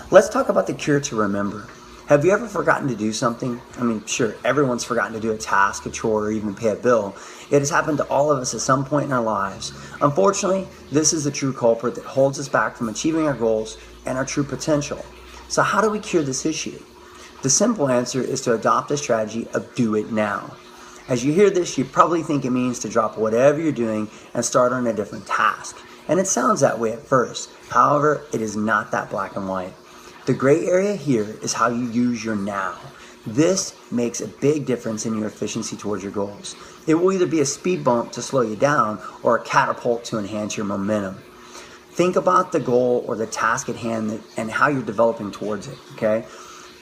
Let's talk about the cure to remember. Have you ever forgotten to do something? I mean, sure, everyone's forgotten to do a task, a chore, or even pay a bill. It has happened to all of us at some point in our lives. Unfortunately, this is the true culprit that holds us back from achieving our goals and our true potential. So how do we cure this issue? The simple answer is to adopt a strategy of do it now. As you hear this, you probably think it means to drop whatever you're doing and start on a different task. And it sounds that way at first. However, it is not that black and white. The gray area here is how you use your now. This makes a big difference in your efficiency towards your goals. It will either be a speed bump to slow you down or a catapult to enhance your momentum. Think about the goal or the task at hand and how you're developing towards it, okay?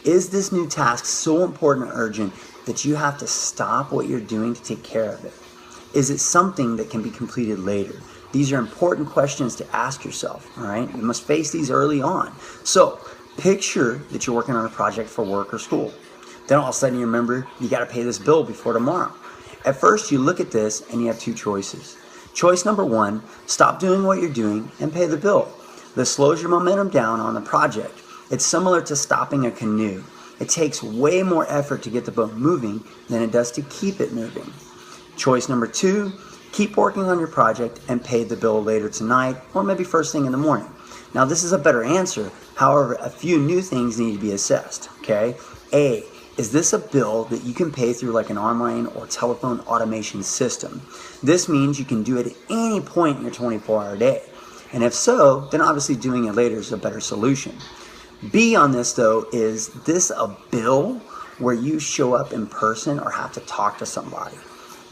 Is this new task so important and urgent that you have to stop what you're doing to take care of it? Is it something that can be completed later? These are important questions to ask yourself, all right? You must face these early on. So, picture that you're working on a project for work or school. Then all of a sudden you remember you got to pay this bill before tomorrow. At first you look at this and you have two choices. Choice number one, stop doing what you're doing and pay the bill. This slows your momentum down on the project. It's similar to stopping a canoe. It takes way more effort to get the boat moving than it does to keep it moving. Choice number two, keep working on your project and pay the bill later tonight or maybe first thing in the morning. Now this is a better answer. However, a few new things need to be assessed, okay? A, is this a bill that you can pay through like an online or telephone automation system? This means you can do it at any point in your 24-hour day. And if so, then obviously doing it later is a better solution. B on this though, is this a bill where you show up in person or have to talk to somebody?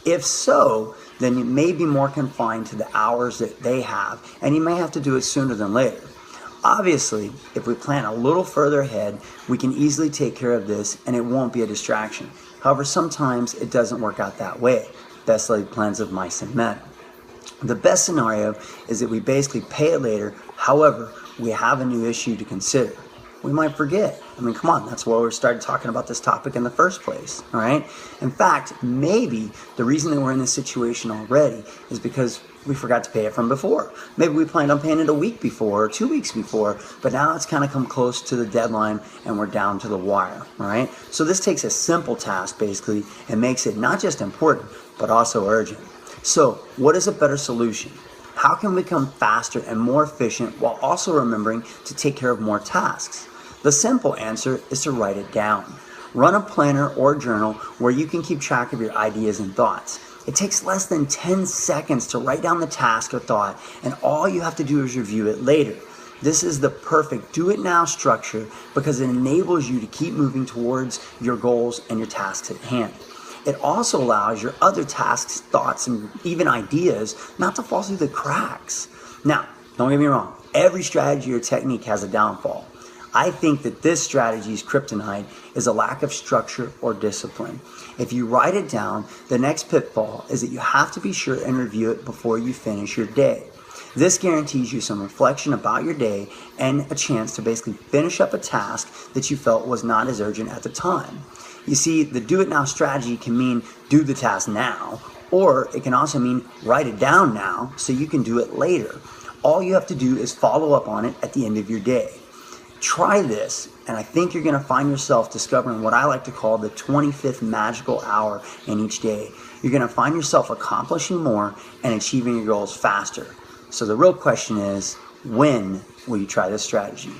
If so, then you may be more confined to the hours that they have and you may have to do it sooner than later. Obviously, if we plan a little further ahead, we can easily take care of this and it won't be a distraction. However, sometimes it doesn't work out that way. Best laid plans of mice and men. The best scenario is that we basically pay it later. However, we have a new issue to consider. We might forget. I mean, come on, that's why we started talking about this topic in the first place, all right? In fact, maybe the reason that we're in this situation already is because we forgot to pay it from before. Maybe we planned on paying it a week before or 2 weeks before, but now it's kind of come close to the deadline and we're down to the wire, all right? So this takes a simple task, basically, and makes it not just important, but also urgent. So what is a better solution? How can we become faster and more efficient while also remembering to take care of more tasks? The simple answer is to write it down. Run a planner or journal where you can keep track of your ideas and thoughts. It takes less than 10 seconds to write down the task or thought, and all you have to do is review it later. This is the perfect do-it-now structure because it enables you to keep moving towards your goals and your tasks at hand. It also allows your other tasks, thoughts, and even ideas not to fall through the cracks. Now, don't get me wrong, every strategy or technique has a downfall. I think that this strategy's kryptonite is a lack of structure or discipline. If you write it down, the next pitfall is that you have to be sure and review it before you finish your day. This guarantees you some reflection about your day and a chance to basically finish up a task that you felt was not as urgent at the time. You see, the do it now strategy can mean do the task now, or it can also mean write it down now so you can do it later. All you have to do is follow up on it at the end of your day. Try this, and I think you're going to find yourself discovering what I like to call the 25th magical hour in each day. You're going to find yourself accomplishing more and achieving your goals faster. So the real question is, when will you try this strategy?